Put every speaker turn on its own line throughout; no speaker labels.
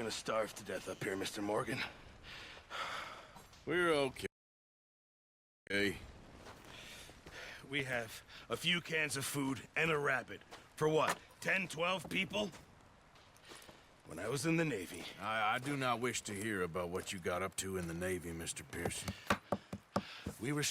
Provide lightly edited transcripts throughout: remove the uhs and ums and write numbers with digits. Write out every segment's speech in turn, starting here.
gonna starve to death up here, Mr. Morgan.
We're okay.
We have a few cans of food and a rabbit. For what, 10, 12 people? When I was in the Navy...
I do not wish to hear about what you got up to in the Navy, Mr. Pearson.
We were...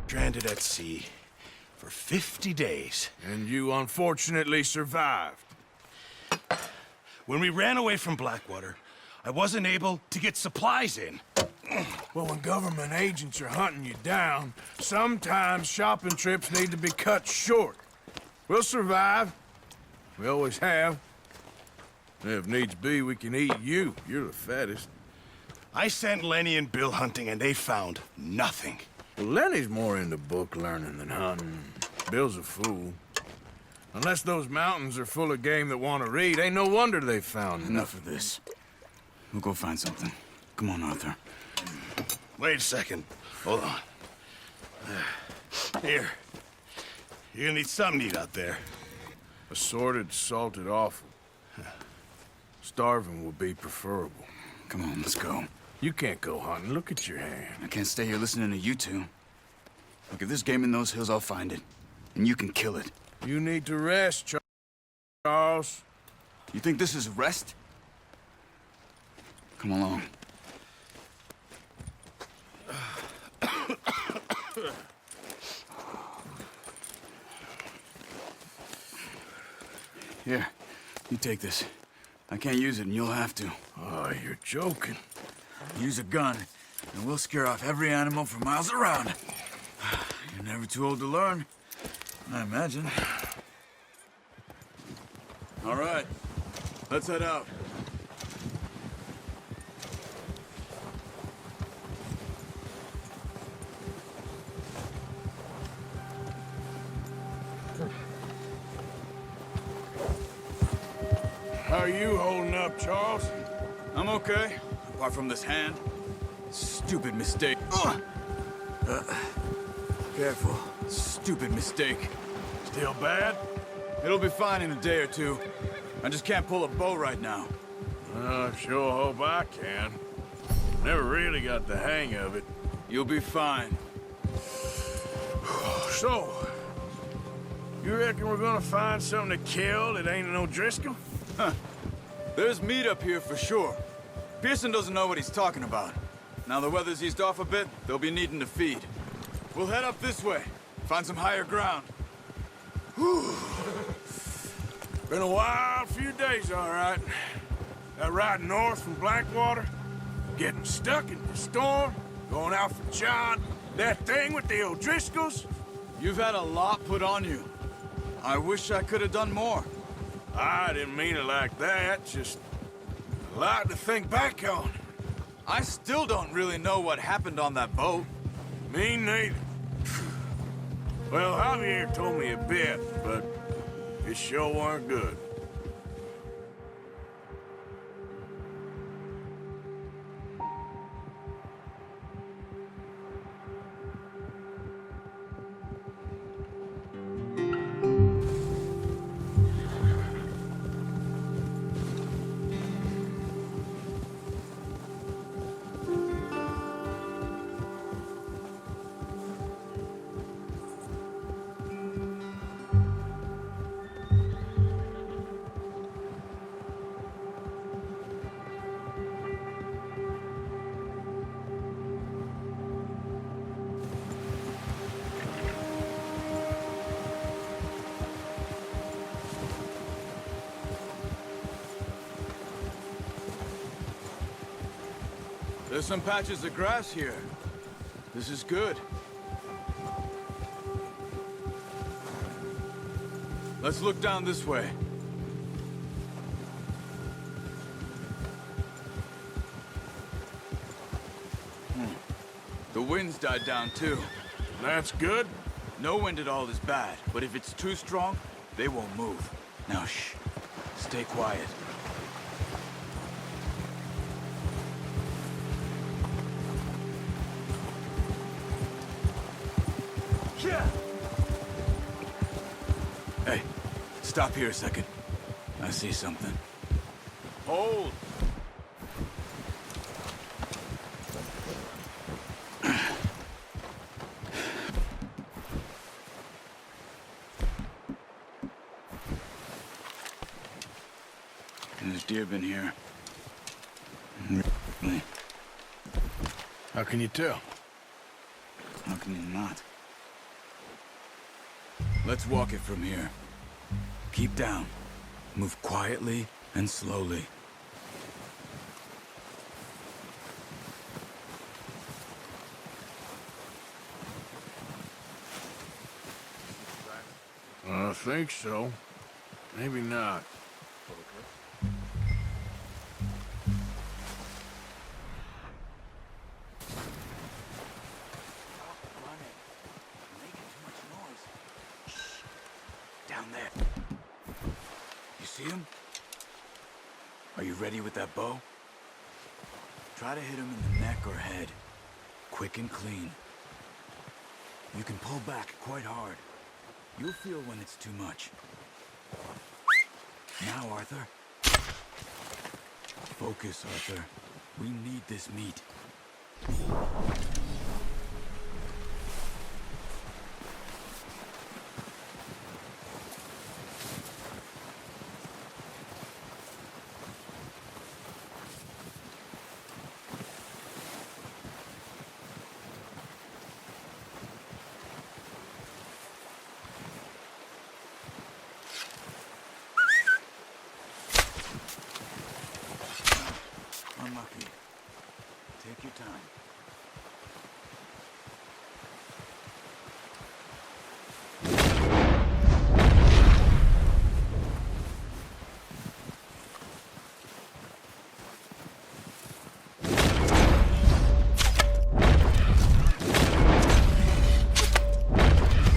stranded at sea for 50 days.
And you unfortunately survived.
When we ran away from Blackwater, I wasn't able to get supplies in.
Well, when government agents are hunting you down, sometimes shopping trips need to be cut short. We'll survive. We always have. If needs be, we can eat you. You're the fattest.
I sent Lenny and Bill hunting, and they found nothing.
Well, Lenny's more into book learning than hunting. Bill's a fool. Unless those mountains are full of game that want to read, ain't no wonder they found
Enough of this. We'll go find something. Come on, Arthur.
Wait a second. Hold on. Here. You're gonna need something to eat out there.
Assorted, salted offal. Starving will be preferable.
Come on, let's go.
You can't go hunting. Look at your hand.
I can't stay here listening to you two. Look, if there's game in those hills, I'll find it. And you can kill it.
You need to rest, Charles.
You think this is rest? Come along. Here, you take this. I can't use it, and you'll have to.
Oh, you're joking.
Use a gun, and we'll scare off every animal for miles around. You're never too old to learn, I imagine. All right, let's head out.
How are you holding up, Charles?
I'm okay, apart from this hand. Stupid mistake. Careful. Stupid mistake.
Still bad?
It'll be fine in a day or two. I just can't pull a bow right now.
I sure hope I can. Never really got the hang of it.
You'll be fine.
So, you reckon we're gonna find something to kill that ain't no Driscoll?
Huh. There's meat up here for sure. Pearson doesn't know what he's talking about. Now the weather's eased off a bit, they'll be needing to feed. We'll head up this way, find some higher ground.
Whew. Been a wild few days, all right. That ride north from Blackwater, getting stuck in the storm, going out for John, that thing with the O'Driscolls.
You've had a lot put on you. I wish I could have done more.
I didn't mean it like that, just a lot to think back on.
I still don't really know what happened on that boat.
Me neither. Well, Javier told me a bit, but it sure weren't good.
There's some patches of grass here. This is good. Let's look down this way. The wind's died down too.
That's good.
No wind at all is bad, but if it's too strong, they won't move. Now shh. Stay quiet. Hey, stop here a second. I see something. Hold! There's deer been here. Really?
How can you tell?
How can you not? Let's walk it from here. Keep down. Move quietly and slowly.
I think so. Maybe not.
Down there. You see him? Are you ready with that bow? Try to hit him in the neck or head. Quick and clean. You can pull back quite hard. You'll feel when it's too much. Now, Arthur. Focus, Arthur. We need this meat. Unlucky. Take your time.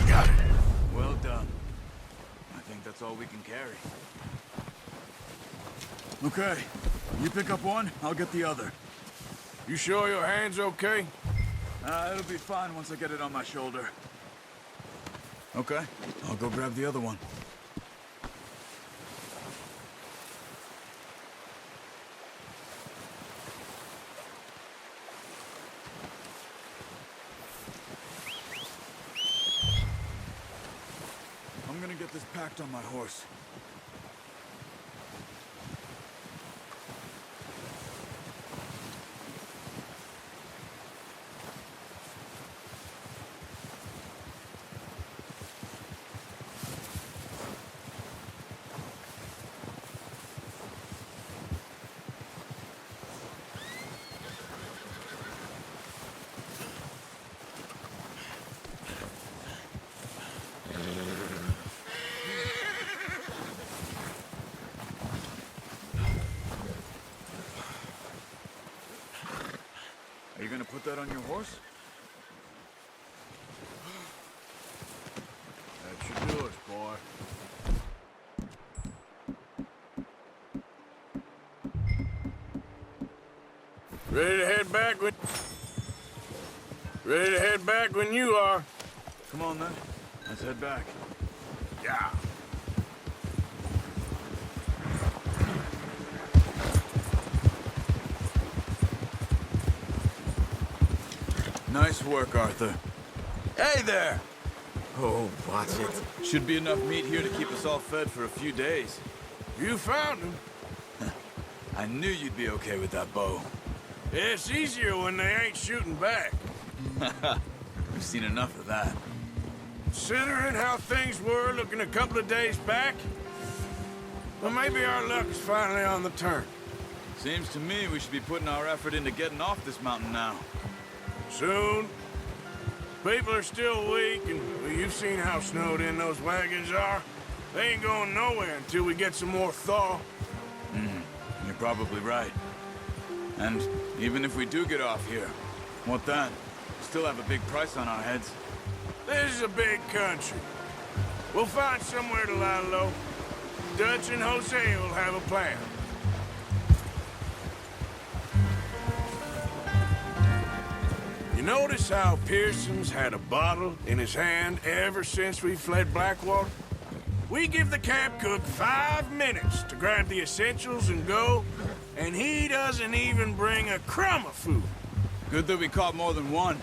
Got it.
Well done. I think that's all we can carry. Okay. You pick up one, I'll get the other.
You sure your hand's okay?
It'll be fine once I get it on my shoulder. Okay, I'll go grab the other one. I'm gonna get this packed on my horse. Are you gonna put that on your horse?
That should do us, boy. Ready to head back when you are.
Come on then, let's head back.
Yeah.
Nice work, Arthur. Hey there! Oh, watch it. Should be enough meat here to keep us all fed for a few days.
You found him.
I knew you'd be okay with that bow.
It's easier when they ain't shooting back.
We've seen enough of that.
Considering how things were looking a couple of days back, well, maybe our luck is finally on the turn.
Seems to me we should be putting our effort into getting off this mountain now.
Soon. People are still weak, and well, you've seen how snowed in those wagons are. They ain't going nowhere until we get some more thaw.
You're probably right. And even if we do get off here, what then? We still have a big price on our heads.
This is a big country. We'll find somewhere to lie low. Dutch and Jose will have a plan. You notice how Pearson's had a bottle in his hand ever since we fled Blackwater? We give the camp cook 5 minutes to grab the essentials and go, and he doesn't even bring a crumb of food.
Good that we caught more than one.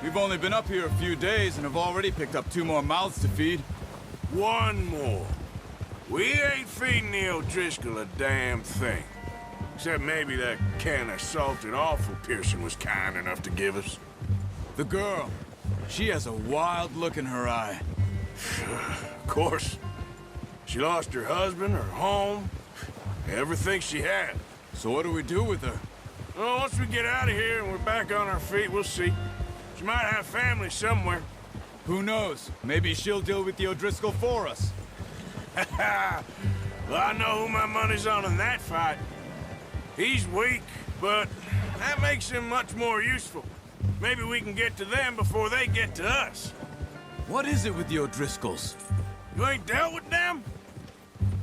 We've only been up here a few days and have already picked up 2 more mouths to feed.
One more. We ain't feeding the O'Driscoll a damn thing. Except maybe that can of salted offal Pearson was kind enough to give us.
The girl, she has a wild look in her eye.
Of course. She lost her husband, her home, everything she had.
So what do we do with her?
Well, once we get out of here and we're back on our feet, we'll see. She might have family somewhere.
Who knows? Maybe she'll deal with the O'Driscoll for us.
Well, I know who my money's on in that fight. He's weak, but that makes him much more useful. Maybe we can get to them before they get to us.
What is it with the O'Driscolls?
You ain't dealt with them?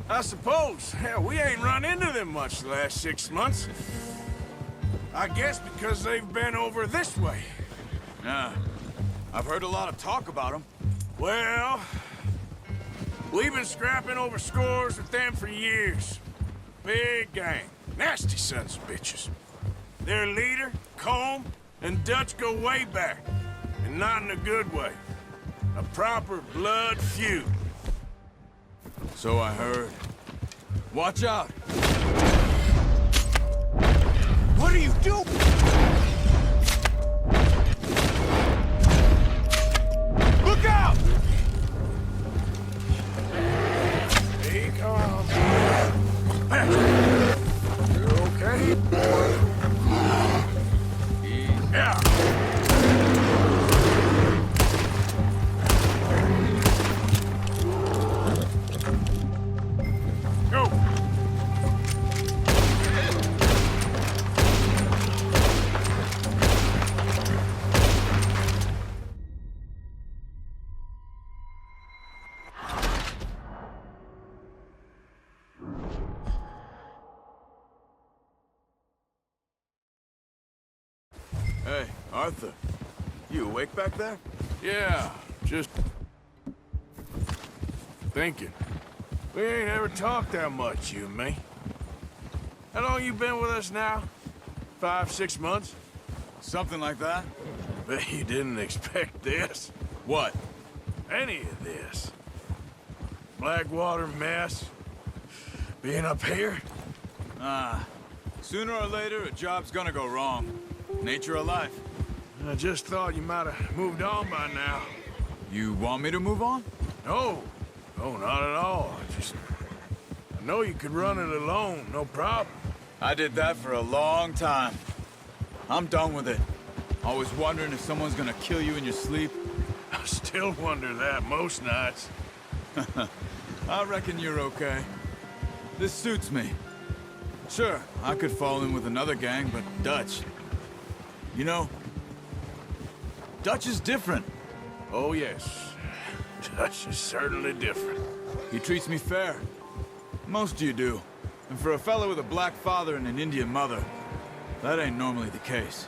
I suppose. Hell, we ain't run into them much the last 6 months. I guess because they've been over this way.
Yeah, I've heard a lot of talk about them.
Well, we've been scrapping over scores with them for years. Big gang. Nasty sons of bitches. Their leader, Colm, and Dutch go way back. And not in a good way. A proper blood feud.
So I heard. Watch out!
What are you doing? Look out! He comes. You okay? Yeah. Go.
Hey, Arthur. You awake back there?
Yeah, just thinking. We ain't ever talked that much, you and me. How long you been with us now? 5, 6 months?
Something like that?
Bet you didn't expect this.
What?
Any of this. Blackwater mess. Being up here?
Sooner or later, a job's gonna go wrong. Nature of life.
I just thought you might have moved on by now.
You want me to move on?
No. No, not at all. I know you could run it alone, no problem.
I did that for a long time. I'm done with it. Always wondering if someone's gonna kill you in your sleep.
I still wonder that most nights.
I reckon you're okay. This suits me. Sure, I could fall in with another gang, but Dutch... You know, Dutch is different.
Oh, yes. Dutch is certainly different.
He treats me fair. Most of you do. And for a fellow with a black father and an Indian mother, that ain't normally the case.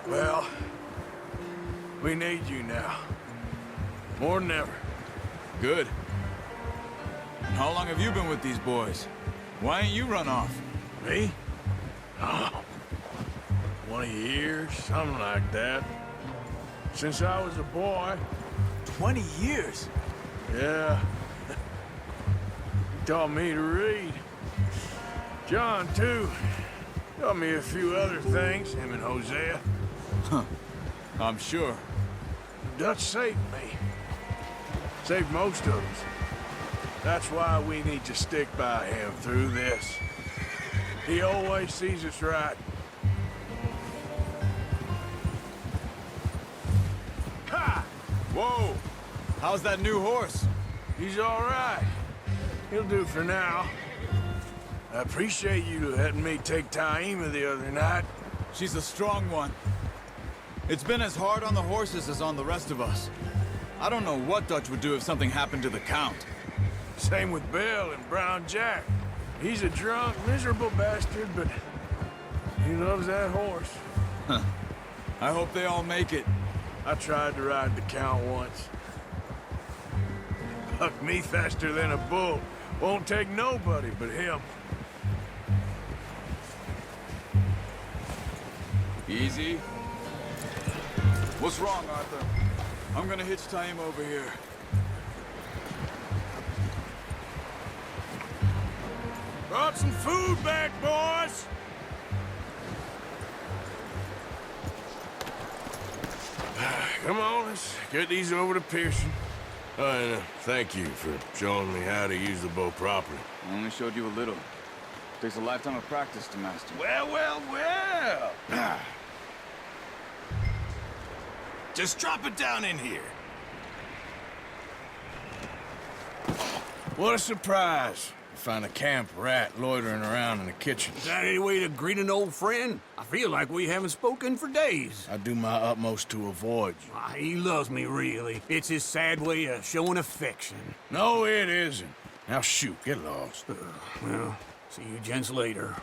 Well, we need you now. More than ever.
Good. And how long have you been with these boys? Why ain't you run off?
Me? Oh, 20 years, something like that. Since I was a boy.
20 years?
Yeah. He taught me to read. John, too. Taught me a few other things, him and Hosea.
I'm sure.
Dutch saved me. Saved most of us. That's why we need to stick by him through this. He always sees us right. Ha!
Whoa! How's that new horse?
He's all right. He'll do for now. I appreciate you letting me take Taima the other night.
She's a strong one. It's been as hard on the horses as on the rest of us. I don't know what Dutch would do if something happened to the Count.
Same with Bill and Brown Jack. He's a drunk, miserable bastard, but he loves that horse.
I hope they all make it.
I tried to ride the Count once. Bucked me faster than a bull. Won't take nobody but him.
Easy. What's wrong, Arthur? I'm gonna hitch tie him over here.
Brought some food back, boys! Come on, let's get these over to Pearson. And thank you for showing me how to use the bow properly.
I only showed you a little. Takes a lifetime of practice to master.
Well, well, well. Just drop it down in here.
What a surprise. Find a camp rat loitering around in the kitchen.
Is that any way to greet an old friend? I feel like we haven't spoken for days.
I do my utmost to avoid you.
He loves me, really. It's his sad way of showing affection.
No, it isn't. Now shoot, get lost.
Well, see you gents later.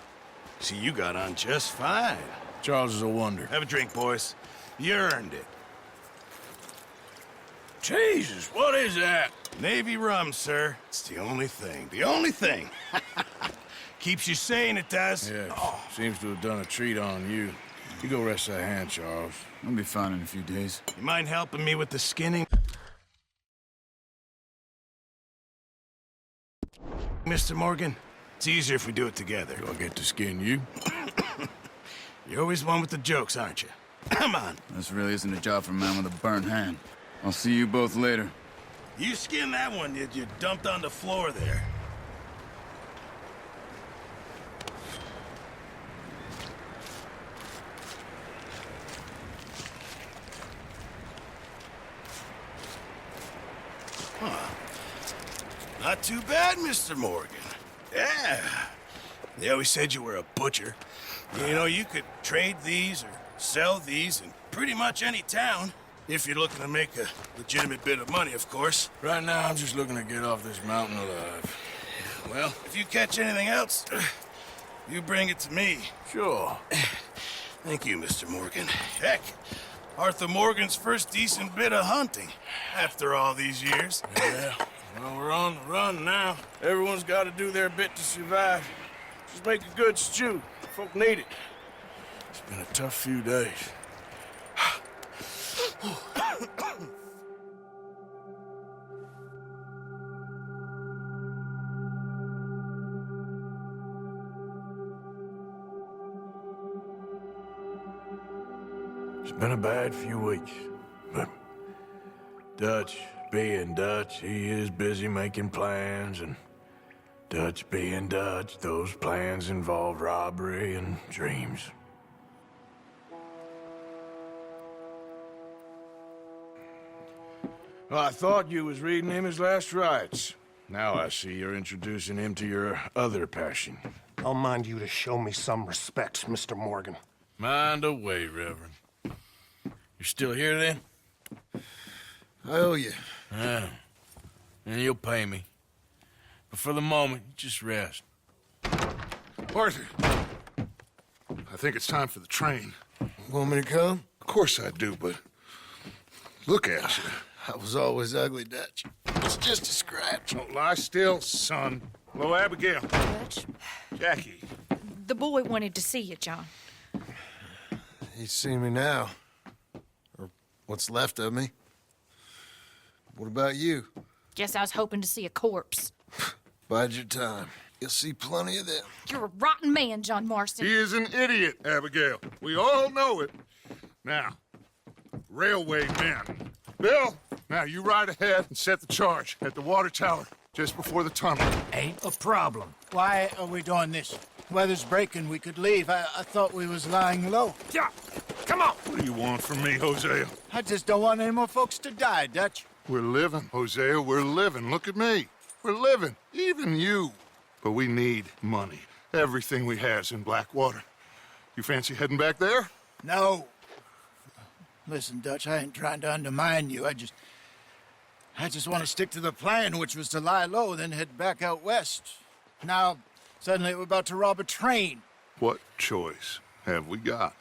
See, you got on just fine.
Charles is a wonder.
Have a drink, boys. You earned it.
Jesus, what is that?
Navy rum, sir. It's the only thing. The only thing. Keeps you sane, it does.
Yes, seems to have done a treat on you. You go rest that hand, Charles.
I'll be fine in a few days.
You mind helping me with the skinning? Mr. Morgan? It's easier if we do it together.
Do I get to skin you?
You're always one with the jokes, aren't you? Come on.
This really isn't a job for a man with a burnt hand. I'll see you both later.
You skinned that one that you dumped on the floor there. Huh. Not too bad, Mr. Morgan. Yeah. They always said you were a butcher. You know, you could trade these or sell these in pretty much any town. If you're looking to make a legitimate bit of money, of course.
Right now, I'm just looking to get off this mountain alive.
Well, if you catch anything else, you bring it to me.
Sure.
Thank you, Mr. Morgan. Heck, Arthur Morgan's first decent bit of hunting after all these years.
Yeah, well, we're on the run now. Everyone's got to do their bit to survive. Just make a good stew. Folk need it. It's been a tough few days. It's been a bad few weeks, but Dutch being Dutch, he is busy making plans, and Dutch being Dutch, those plans involve robbery and dreams. Well, I thought you was reading him his last rites. Now I see you're introducing him to your other passion.
I'll mind you to show me some respect, Mr. Morgan.
Mind away, Reverend. You're still here, then?
I owe you.
Yeah. And you'll pay me. But for the moment, just rest.
Arthur, I think it's time for the train.
Want me to come?
Of course I do, but look at you.
I was always ugly, Dutch. It's just a scratch.
Don't lie still, son. Hello, Abigail.
Dutch,
Jackie.
the boy wanted to see you, John.
He's seen me now. Or what's left of me. What about you?
Guess I was hoping to see a corpse.
Bide your time. You'll see plenty of them.
You're a rotten man, John Marston.
He is an idiot, Abigail. We all know it. Now, railway men. Bill, now you ride ahead and set the charge at the water tower just before the tunnel.
Ain't a problem. Why are we doing this? Weather's breaking. We could leave. I thought we was lying low.
Yeah, come on. What do you want from me, Hosea?
I just don't want any more folks to die, Dutch.
We're living, Hosea. We're living. Look at me. We're living. Even you. But we need money. Everything we has in Blackwater. You fancy heading back there?
No. Listen, Dutch, I ain't trying to undermine you. I just want to stick to the plan, which was to lie low, then head back out west. Now, suddenly we're about to rob a train.
What choice have we got?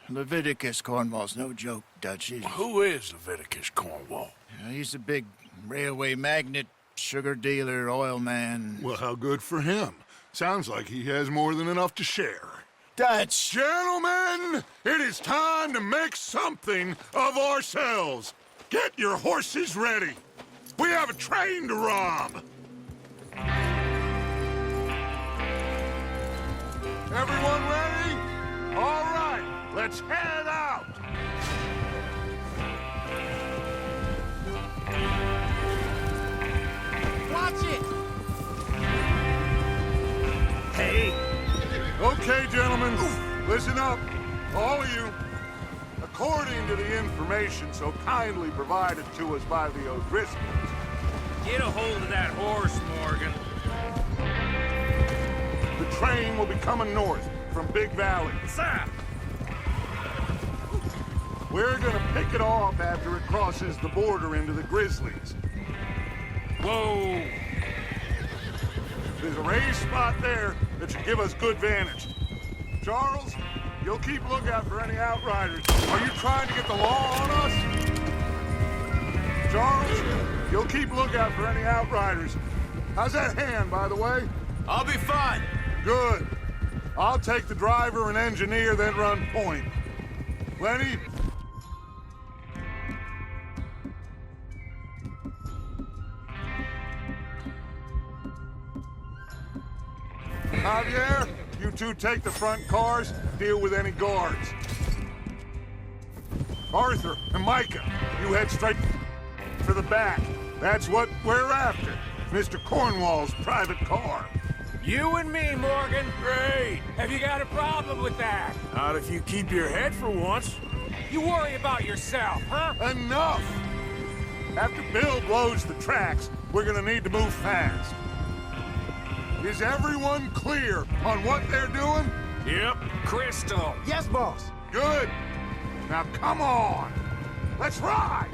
Leviticus Cornwall's no joke, Dutch.
Who is Leviticus Cornwall?
He's a big railway magnate, sugar dealer, oil man.
Well, how good for him. Sounds like he has more than enough to share.
Dutch!
Gentlemen, it is time to make something of ourselves. Get your horses ready. We have a train to rob. Everyone ready? All right, let's head out.
Watch it!
Hey!
Okay, gentlemen, listen up, all of you. According to the information so kindly provided to us by the O'Driscolls,
Get a hold of that horse, Morgan.
the train will be coming north from Big Valley.
Sir!
We're gonna pick it off after it crosses the border into the Grizzlies.
Whoa!
There's a raised spot there that should give us good vantage. Charles, you'll keep lookout for any outriders. Are you trying to get the law on us? Charles, you'll keep lookout for any outriders. How's that hand, by the way?
I'll be fine.
Good. I'll take the driver and engineer, then run point. Lenny? Javier, you two take the front cars, deal with any guards. Arthur and Micah, you head straight for the back. That's what we're after. Mr. Cornwall's private car.
You and me, Morgan.
Great.
Have you got a problem with that?
Not if you keep your head for once.
You worry about yourself, huh?
Enough! After Bill blows the tracks, we're gonna need to move fast. Is everyone clear on what they're doing?
Yep.
Crystal.
Yes, boss.
Good. Now come on. Let's ride.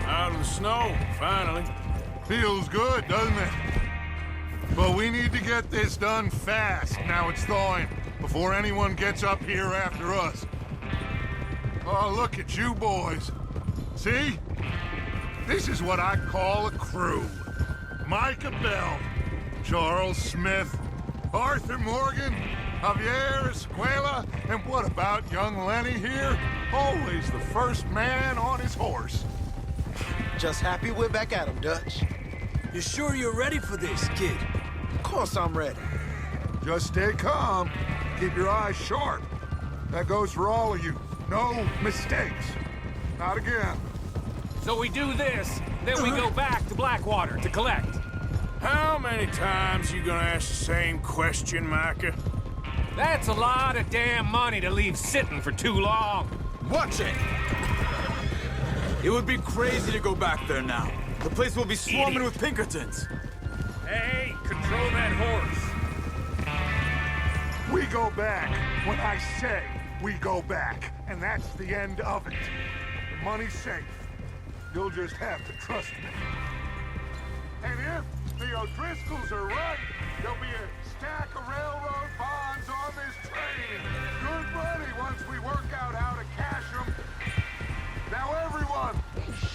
Out of the snow, finally.
Feels good, doesn't it? But we need to get this done fast. Now it's thawing, before anyone gets up here after us. Oh, look at you boys. See? This is what I call a crew. Micah Bell, Charles Smith, Arthur Morgan, Javier Escuela, and what about young Lenny here? Always the first man on his horse.
Just happy we're back at him, Dutch.
You sure you're ready for this, kid?
Of course I'm ready.
Just stay calm. Keep your eyes sharp. That goes for all of you. No mistakes. Not again.
So we do this, then we go back to Blackwater to collect.
How many times you gonna ask the same question, Micah?
That's a lot of damn money to leave sitting for too long.
Watch it! It would be crazy to go back there now. The place will be swarming with Pinkertons.
Hey, control that horse.
We go back when I say we go back. And that's the end of it. The money's safe. You'll just have to trust me. And if the O'Driscolls are right, there'll be a stack of railroad bonds on this train. Good money once we work out how to cash them. Now everyone,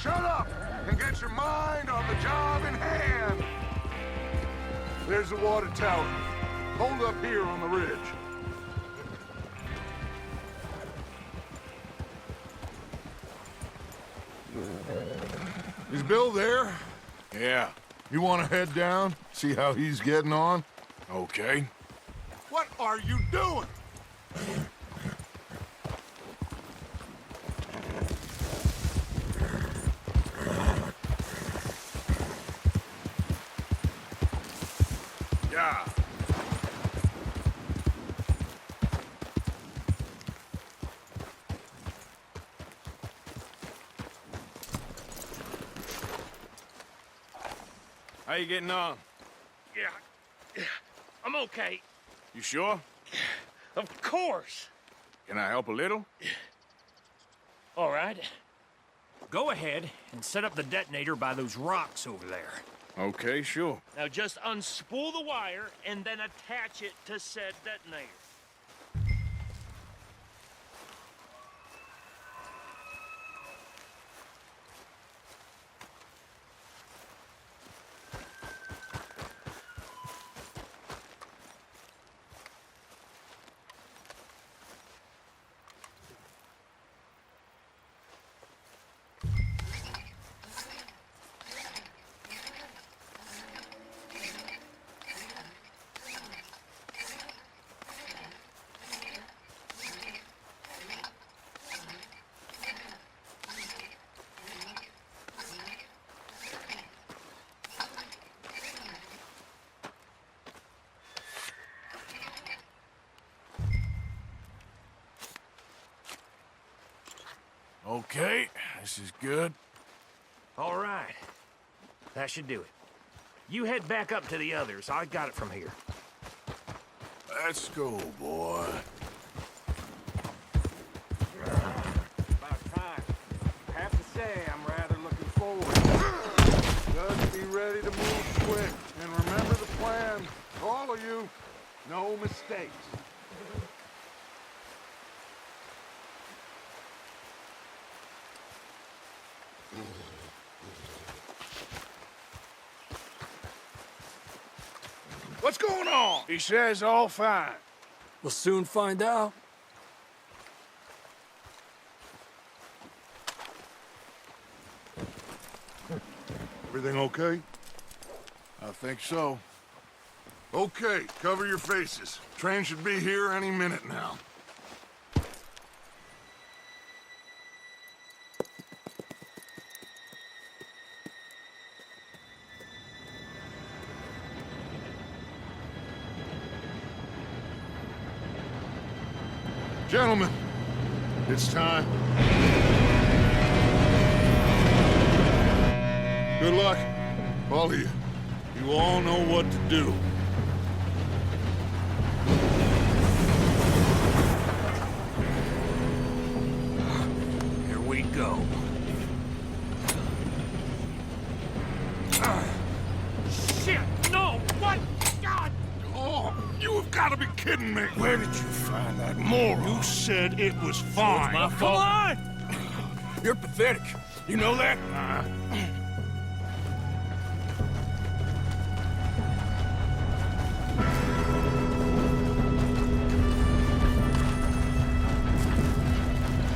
shut up and get your mind on the job in hand. There's the water tower. Hold up here on the ridge. Is Bill there?
Yeah.
You want to head down, see how he's getting on?
Okay.
What are you doing?
job. How you getting on?
Yeah, I'm okay.
You sure?
Of course.
Can I help a little?
All right. Go ahead and set up the detonator by those rocks over there.
Okay, sure.
Now just unspool the wire and then attach it to said detonator.
Okay, this is good.
All right. That should do it. You head back up to the others. I got it from here.
Let's go, boy.
About time. I have to say, I'm rather looking forward.
Just be ready to move quick. And remember the plan. All of you, no mistakes.
What's going on? He says all fine.
We'll soon find out.
Everything okay?
I think so.
Okay, cover your faces. Train should be here any minute now. Gentlemen, it's time. Good luck, all of you. You all know what to do.
Here we go. Shit! No! What? God!
Oh, you have got to be kidding me.
Where did you find that moron?
You said it was fine.
My
Come
fault.
on!
You're pathetic. You know that?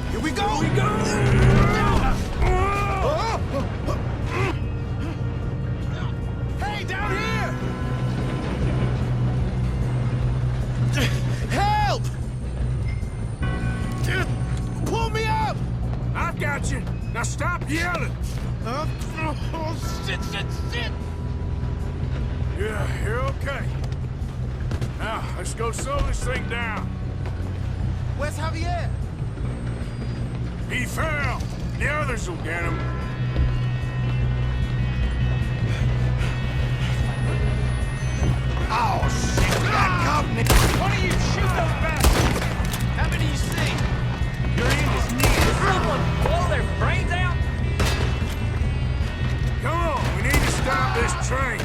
Here we go! Here we go! Hey, down here! Help! Pull me up!
I've got you. Now stop yelling.
Oh, shit, shit, shit!
Yeah, you're okay. Now, let's go slow this thing down.
Where's Javier?
He fell. The others will get him.
Oh, shit! That company! Why don't you shoot those bastards? How many you see?
Your end is near. Someone blow their brains out!
Come on, we need to stop this train.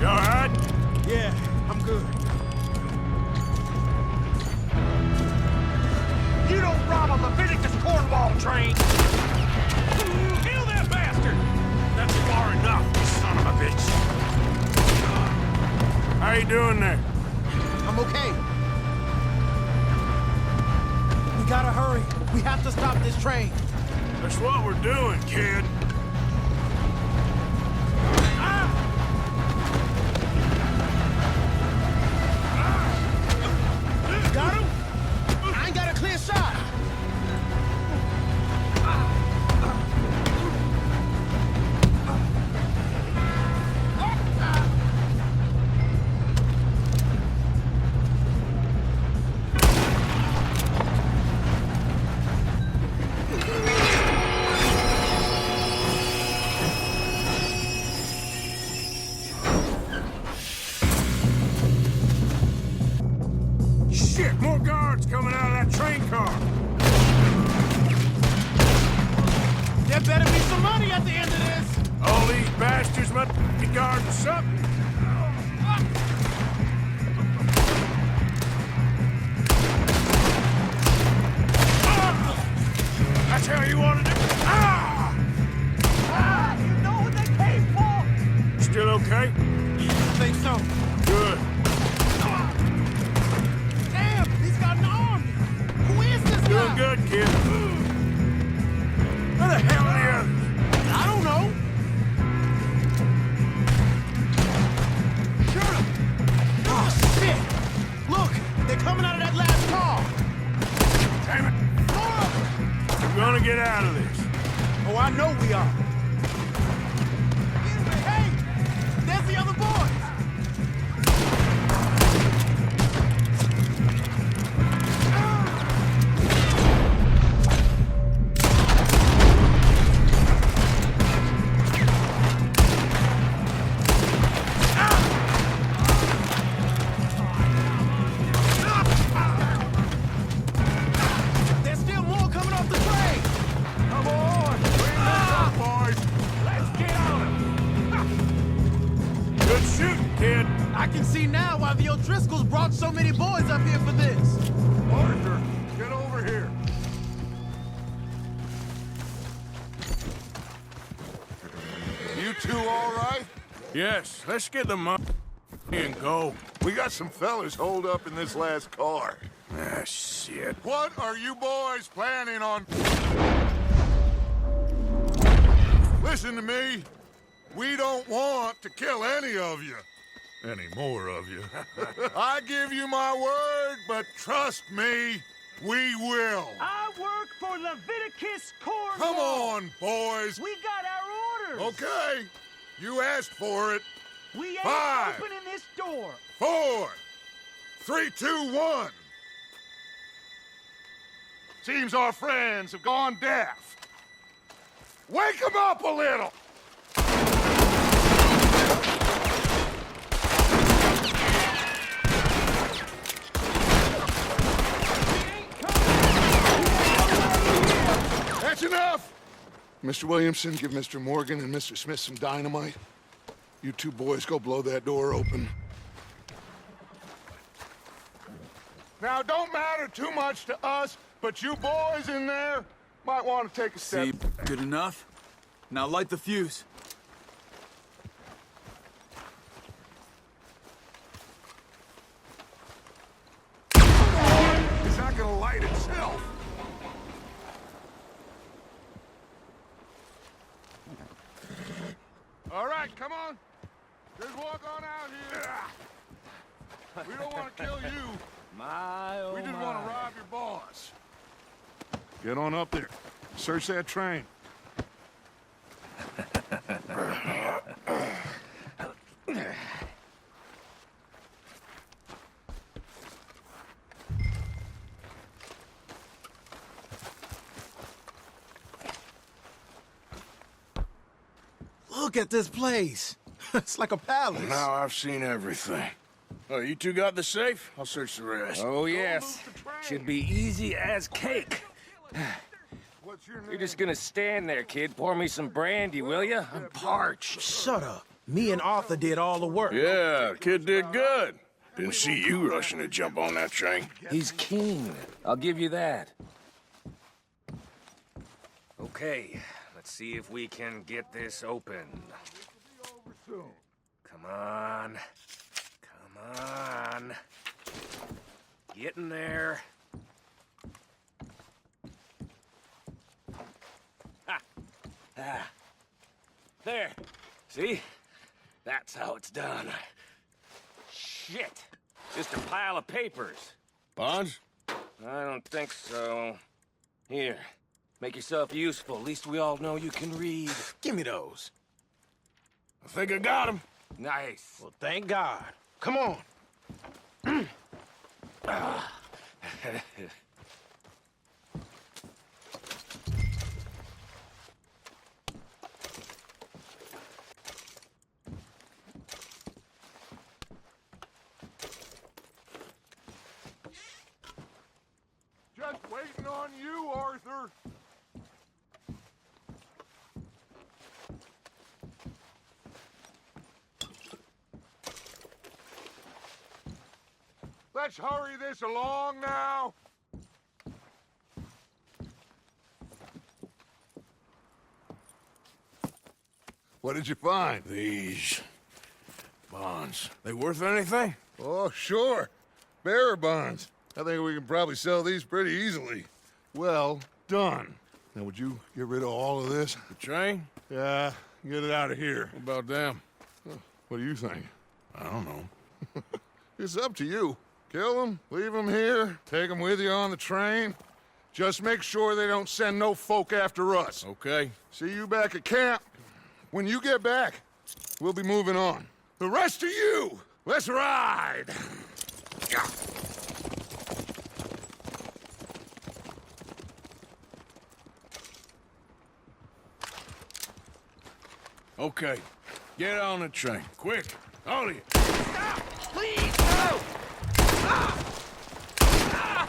You all right?
Yeah, I'm good.
You don't rob a Leviticus Cornwall train! Kill that bastard! That's far enough, you son of a bitch!
How you doing there?
I'm okay. We gotta hurry. We have to stop this train.
That's what we're doing, kid. my guard or something. That's how you wanted it?
You know what they came for?
Still okay?
I think so.
Good.
Damn, he's got an army. Who is this
Doing
guy?
good, kid. Where the hell are the others?
I don't know. Shoot him! Oh, shit! Look, they're coming out of that last car.
Damn it.
More of them.
We're gonna get out of this.
Oh, I know we are. Hey, there's the other boys. There's still more coming off the train.
Come on! Bring this up, boys!
Let's get on him.
Good shooting, kid.
I can see now why the O'Driscolls brought so many boys up here for this.
Arthur, get over here. You two all right?
Yes, let's get the money and go.
We got some fellas holed up in this last car.
Ah, shit.
What are you boys planning on? Listen to me. We don't want to kill any of you. Any more of you. I give you my word, but trust me, we will.
I work for Leviticus Cornwall.
Come on, boys.
We got our orders.
Okay. You asked for it.
We ain't
5,
opening this door.
4, 3, 2, 1. Seems our friends have gone deaf. Wake them up a little! That's enough! Mr. Williamson, give Mr. Morgan and Mr. Smith some dynamite. You two boys go blow that door open. Now, don't matter too much to us, but you boys in there might want to take a step.
See, good enough? Now light the fuse.
It's not gonna light itself. All right, come on. Just walk on out here. We don't want to kill you. We just want to rob your boss. Get on up there. Search that train.
Look at this place. It's like a palace.
Now I've seen everything. Oh, you two got the safe? I'll search the rest.
Oh, yes.
Don't move the train.
Should be easy as cake.
What's your name?
You're just gonna stand there, kid. Pour me some brandy, will you? I'm parched.
Shut up. Me and Arthur did all the work.
Yeah, kid did good. Didn't see you rushing to jump on that train.
He's keen. I'll give you that. Okay, let's see if we can get this open. Come on. Come on. Get in there. Ha! Ah. There. See? That's how it's done. Shit. Just a pile of papers.
Bonds?
I don't think so. Here. Make yourself useful. At least we all know you can read.
Give me those.
I think I got him.
Nice.
Well, thank God. Come on.
Just waiting on you, Arthur. let's hurry this along now. What did you find?
These bonds. They worth anything?
Oh, sure. Bearer bonds. I think we can probably sell these pretty easily. Well done. Now, would you get rid of all of this?
The train?
Yeah, get it out of here.
What about them?
What do you think?
I don't know.
It's up to you. Kill them, leave them here, take them with you on the train. Just make sure they don't send no folk after us.
Okay.
See you back at camp. When you get back, we'll be moving on. The rest of you, let's ride!
Okay. Get on the train. Quick. All of you.
Stop! Please, no! Ah! Ah!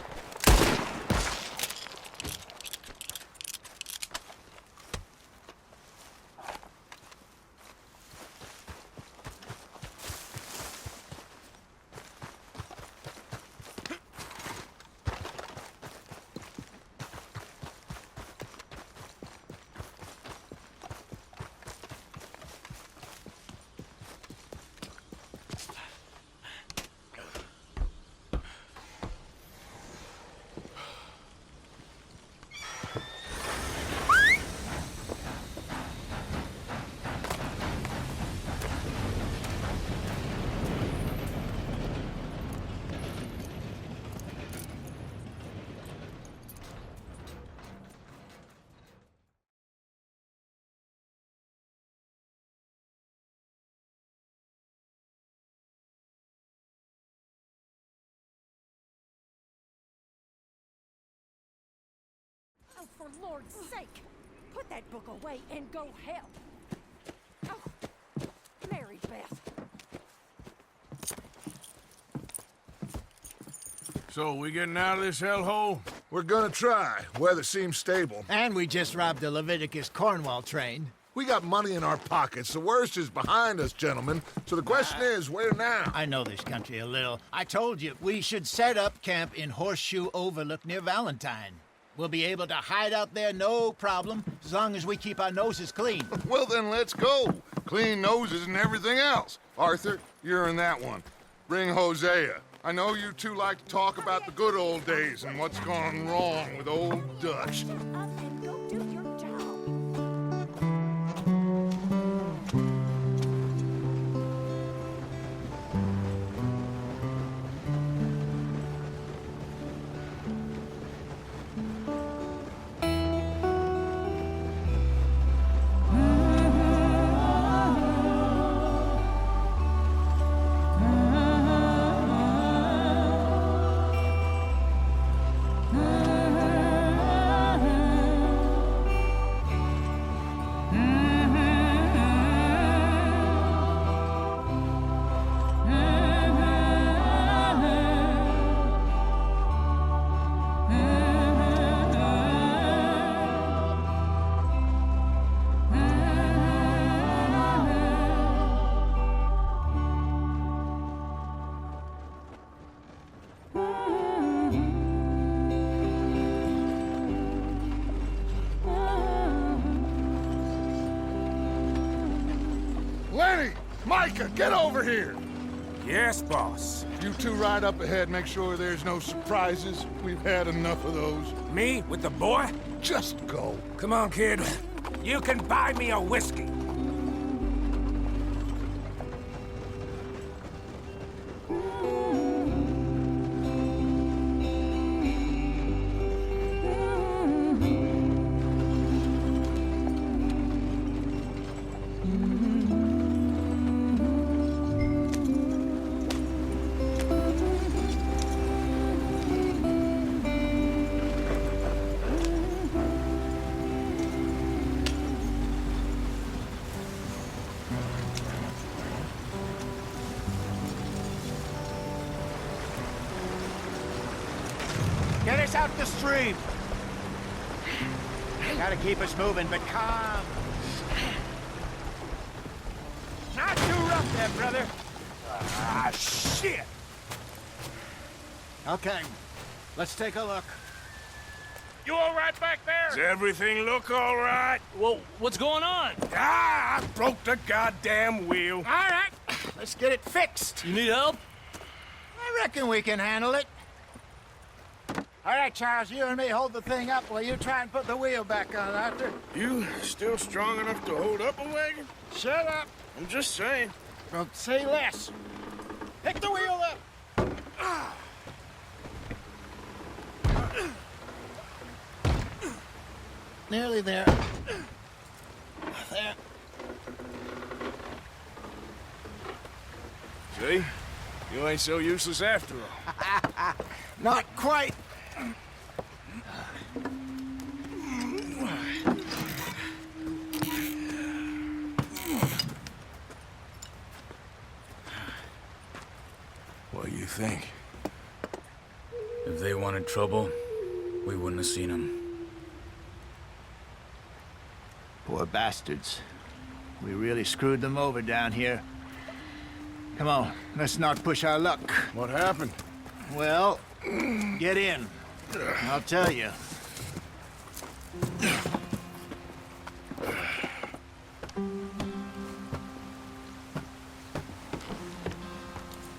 Oh, for Lord's sake! Put that book away and go help! Oh, Mary Beth.
So, we getting out of this hellhole?
We're gonna try. Weather seems stable.
And we just robbed the Leviticus Cornwall train.
We got money in our pockets. The worst is behind us, gentlemen. So the question is, where now?
I know this country a little. I told you, we should set up camp in Horseshoe Overlook near Valentine. We'll be able to hide out there no problem, as long as we keep our noses clean.
Well, then let's go. Clean noses and everything else. Arthur, you're in that one. Bring Hosea. I know you two like to talk about the good old days and what's gone wrong with old Dutch.
Up and go do your job.
Lenny! Micah, get over here!
Yes, boss.
You two ride up ahead, make sure there's no surprises. We've had enough of those.
Me with the boy?
Just go.
Come on, kid. You can buy me a whiskey.
Get us out the stream! Gotta keep us moving, but calm. Not too rough there, brother.
Ah, shit!
Okay, let's take a look.
You all right back there?
Does everything look all right?
Well, what's going on?
Ah, I broke the goddamn wheel.
All right, let's get it fixed.
You need help?
I reckon we can handle it. All right, Charles, you and me hold the thing up while you try and put the wheel back on, Arthur.
You still strong enough to hold up a wagon?
Shut up.
I'm just saying.
Don't say less. Pick the wheel up. Nearly there. There.
See? You ain't so useless after all.
Not quite.
What do you think?
If they wanted trouble, we wouldn't have seen them.
Poor bastards. We really screwed them over down here. Come on, let's not push our luck.
What happened?
Well, get in. I'll tell you.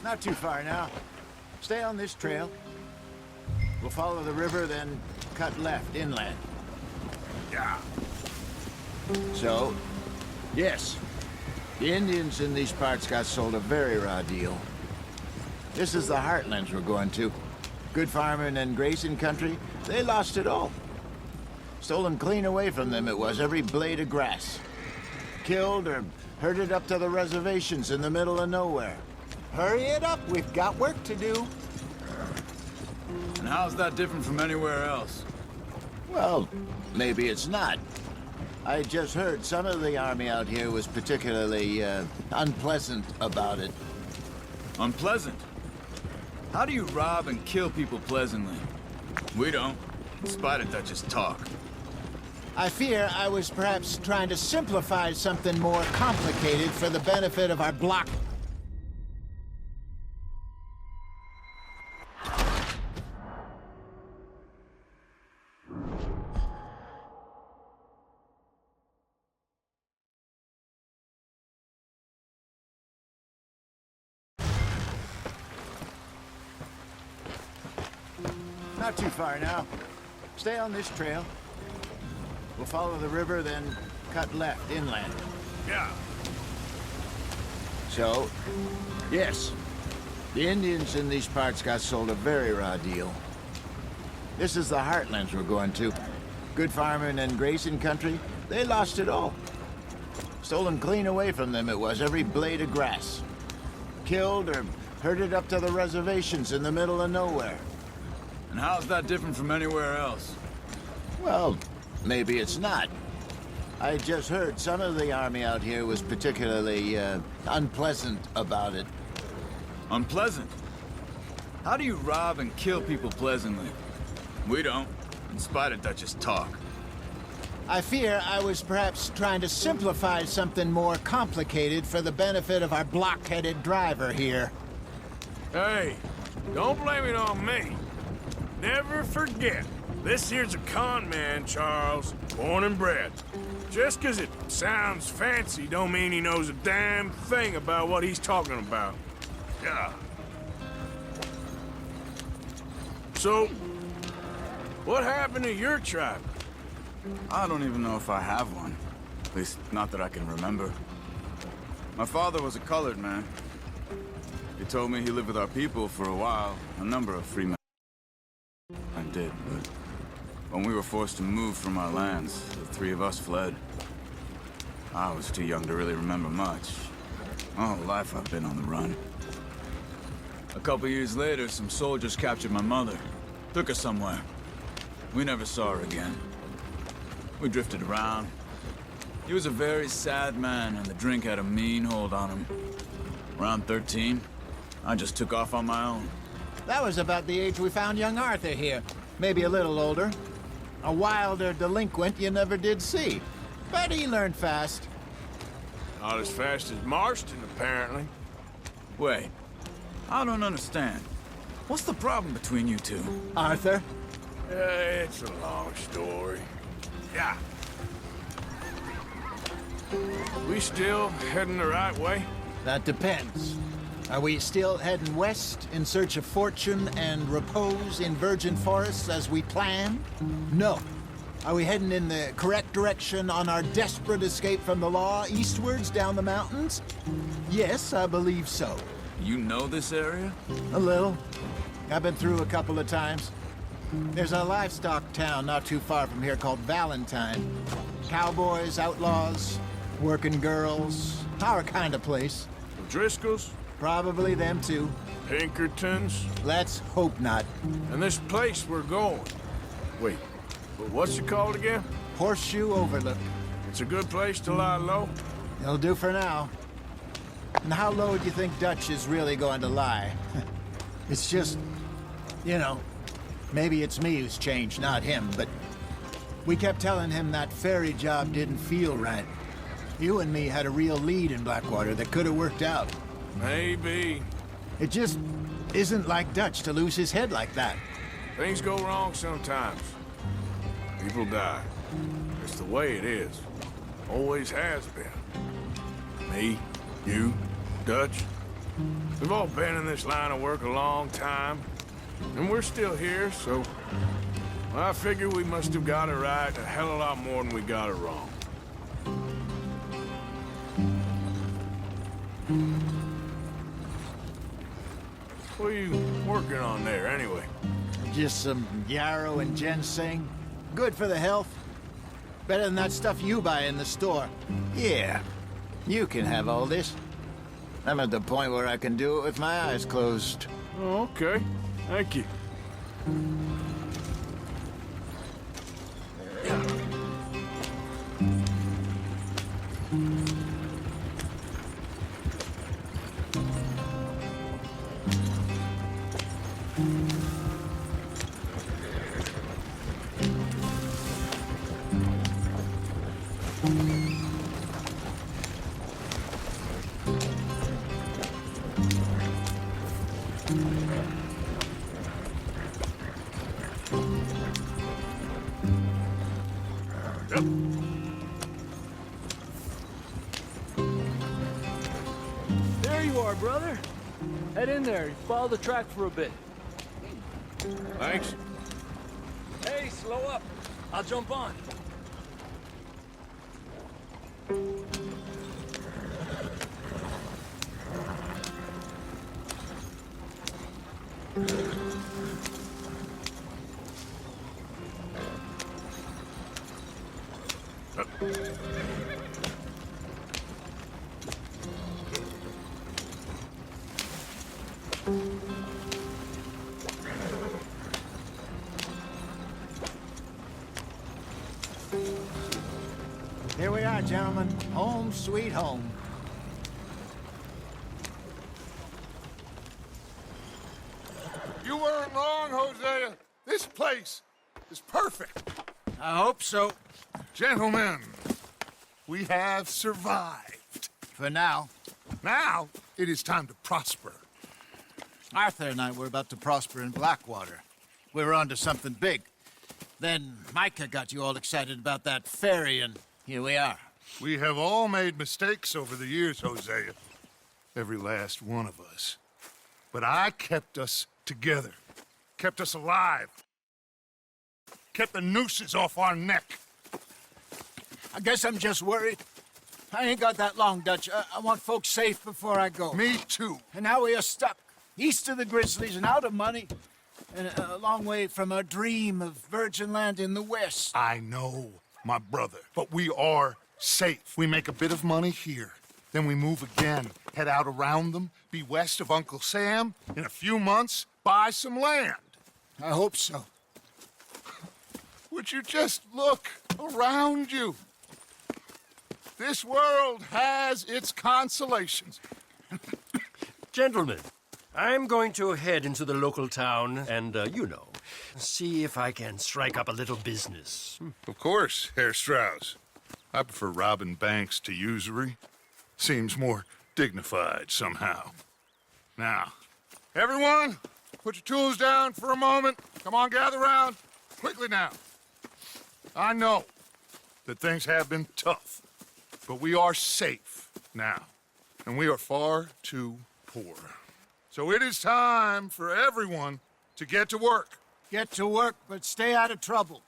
Not too far now. Stay on this trail. We'll follow the river, then cut left inland.
Yeah.
So, yes, the Indians in these parts got sold a very raw deal. This is the heartlands we're going to. Good farming and grazing country, they lost it all. Stolen clean away from them it was, every blade of grass. Killed or herded up to the reservations in the middle of nowhere. Hurry it up, we've got work to do.
And how's that different from anywhere else?
Well, maybe it's not. I just heard some of the army out here was particularly, unpleasant about it.
Unpleasant? How do you rob and kill people pleasantly? We don't, in spite of Dutch's talk.
I fear I was perhaps trying to simplify something more complicated for the benefit of our block. Not too far now. Stay on this trail. We'll follow the river, then cut left inland.
Yeah.
So, yes, the Indians in these parts got sold a very raw deal. This is the heartlands we're going to. Good farming and grazing country, they lost it all. Stolen clean away from them it was, every blade of grass. Killed or herded up to the reservations in the middle of nowhere.
And how's that different from anywhere else?
Well, maybe it's not. I just heard some of the army out here was particularly, unpleasant about it.
Unpleasant? How do you rob and kill people pleasantly? We don't, in spite of Dutch's talk.
I fear I was perhaps trying to simplify something more complicated for the benefit of our block-headed driver here.
Hey, don't blame it on me. Never forget, this here's a con man, Charles, born and bred. Just 'cause it sounds fancy don't mean he knows a damn thing about what he's talking about. Yeah. So, what happened to your tribe?
I don't even know if I have one. At least, not that I can remember. My father was a colored man. He told me he lived with our people for a while. A number of free men did, but when we were forced to move from our lands, the three of us fled. I was too young to really remember much. My whole life I've been on the run. A couple years later, some soldiers captured my mother. Took her somewhere. We never saw her again. We drifted around. He was a very sad man, and the drink had a mean hold on him. Around 13, I just took off on my own.
That was about the age we found young Arthur here. Maybe a little older. A wilder delinquent you never did see. But he learned fast.
Not as fast as Marston, apparently.
Wait, I don't understand. What's the problem between you two?
Arthur?
It's a long story. Yeah. We still heading the right way?
That depends. Are we still heading west in search of fortune and repose in virgin forests as we planned? No. Are we heading in the correct direction on our desperate escape from the law eastwards down the mountains? Yes, I believe so.
You know this area?
A little. I've been through a couple of times. There's a livestock town not too far from here called Valentine. Cowboys, outlaws, working girls, our kind of place.
Driscoll's?
Probably them too.
Pinkertons?
Let's hope not.
And this place we're going. Wait, but what's it called again?
Horseshoe Overlook.
It's a good place to lie low?
It'll do for now. And how low do you think Dutch is really going to lie? It's just, you know, maybe it's me who's changed, not him, but we kept telling him that ferry job didn't feel right. You and me had a real lead in Blackwater that could have worked out.
Maybe.
It just isn't like Dutch to lose his head like that.
Things go wrong sometimes. People die. It's the way it is. Always has been. Me, you, Dutch. We've all been in this line of work a long time. And we're still here, so... well, I figure we must have got it right a hell of a lot more than we got it wrong. What are you working on there, anyway?
Just some yarrow and ginseng. Good for the health. Better than that stuff you buy in the store. Yeah, you can have all this. I'm at the point where I can do it with my eyes closed.
Oh, okay. Thank you.
There you are, brother. Head in there. Follow the track for a bit.
Thanks.
Hey, slow up. I'll jump on.
Here we are, gentlemen. Home sweet home.
You weren't wrong, Hosea. This place is perfect.
I hope so.
Gentlemen, we have survived.
For now.
Now, it is time to prosper.
Arthur and I were about to prosper in Blackwater. We were onto something big. Then Micah got you all excited about that ferry, and here we are.
We have all made mistakes over the years, Hosea. Every last one of us. But I kept us together. Kept us alive. Kept the nooses off our neck.
I guess I'm just worried. I ain't got that long, Dutch. I want folks safe before I go.
Me too.
And now we are stuck, east of the Grizzlies and out of money, and a long way from our dream of virgin land in the west.
I know, my brother, but we are safe. We make a bit of money here, then we move again, head out around them, be west of Uncle Sam, in a few months, buy some land.
I hope so.
Would you just look around you? This world has its consolations.
Gentlemen, I'm going to head into the local town and, you know, see if I can strike up a little business.
Of course, Herr Strauss. I prefer robbing banks to usury. Seems more dignified somehow. Now, everyone, put your tools down for a moment. Come on, gather round. Quickly now. I know that things have been tough, but we are safe now, and we are far too poor. So it is time for everyone to get to work.
Get to work, but stay out of trouble.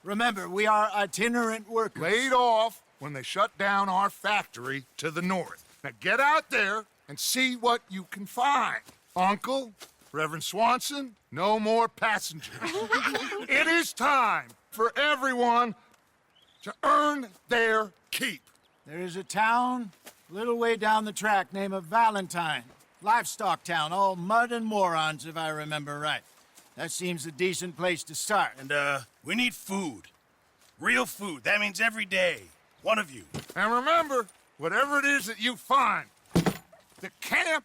Remember, we are itinerant workers.
Laid off when they shut down our factory to the north. Now get out there and see what you can find. Uncle, Reverend Swanson, no more passengers. It is time for everyone to earn their keep.
There is a town a little way down the track named Valentine. Livestock town, all mud and morons, if I remember right. That seems a decent place to start.
And, we need food. Real food. That means every day. One of you.
And remember, whatever it is that you find, the camp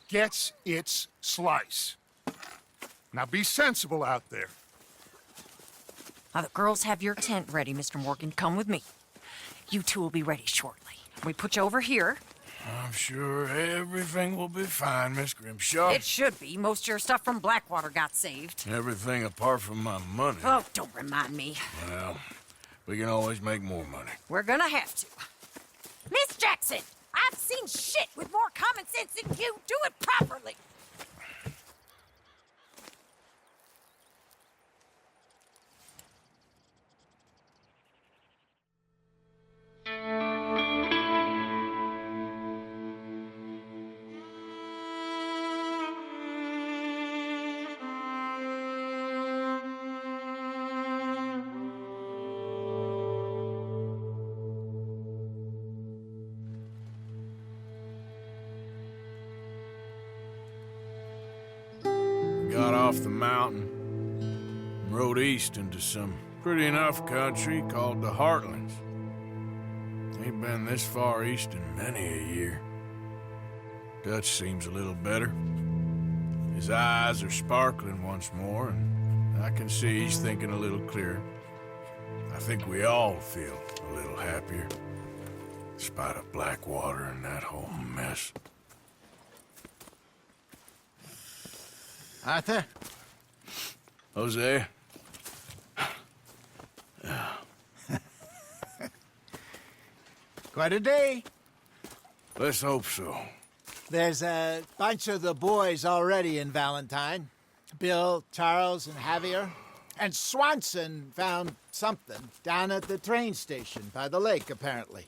gets its slice. Now be sensible out there.
Now, the girls have your tent ready, Mr. Morgan. Come with me. You two will be ready shortly. We put you over here.
I'm sure everything will be fine, Miss Grimshaw.
It should be. Most of your stuff from Blackwater got saved.
Everything apart from my money.
Oh, don't remind me.
Well, we can always make more money.
We're gonna have to. Miss Jackson, I've seen shit with more common sense than you. Do it properly.
Got off the mountain and rode east into some pretty enough country called the Heartlands. Ain't been this far east in many a year. Dutch seems a little better. His eyes are sparkling once more, and I can see he's thinking a little clearer. I think we all feel a little happier, in spite of Blackwater and that whole mess.
Arthur?
Jose?
Quite a day.
Let's hope so.
There's a bunch of the boys already in Valentine. Bill, Charles, and Javier. And Swanson found something down at the train station by the lake, apparently.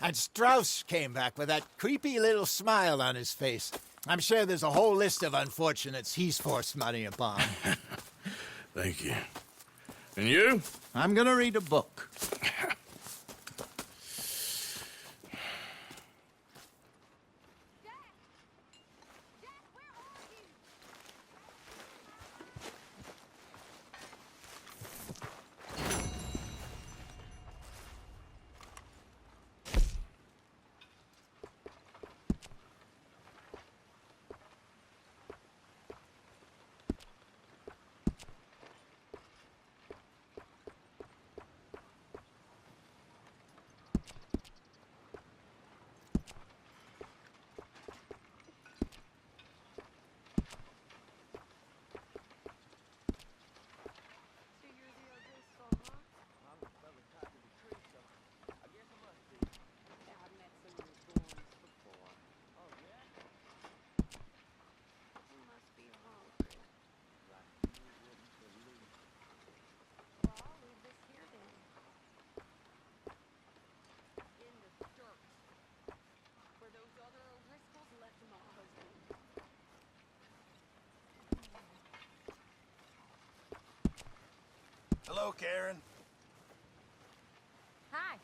And Strauss came back with that creepy little smile on his face. I'm sure there's a whole list of unfortunates he's forced money upon.
Thank you. And you?
I'm gonna read a book.
Hello, Karen.
Hi.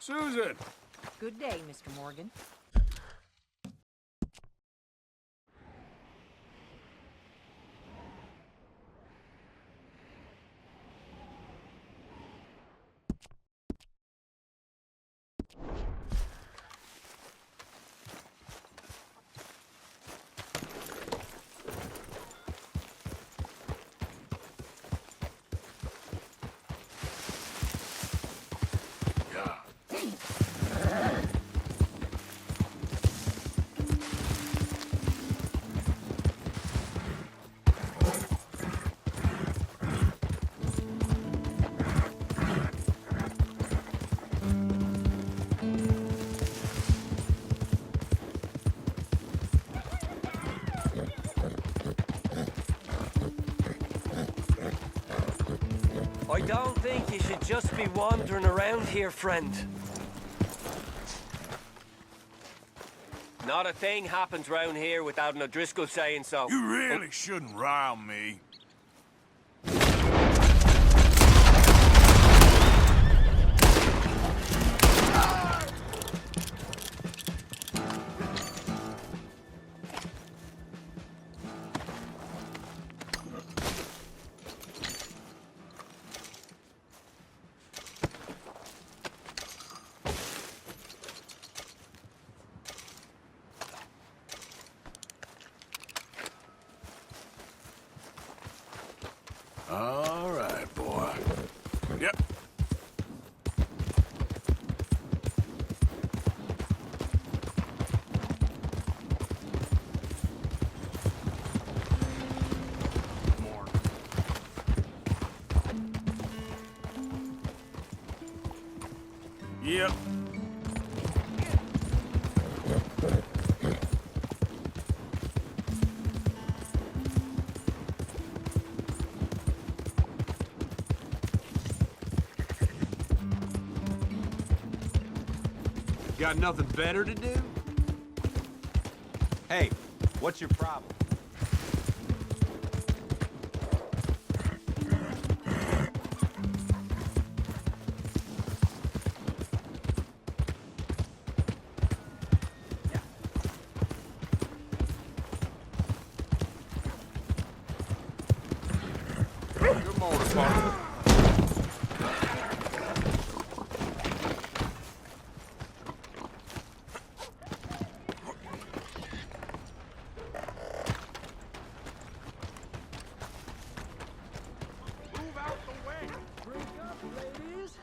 Susan!
Good day, Mr. Morgan.
I don't think you should just be wandering around here, friend. Not a thing happens round here without an O'Driscoll saying so.
You really shouldn't rile me.
All right, boy. Yep. Yep.
Got nothing better to do? Hey, what's your problem?
Good morning, partner.
Drink up, ladies.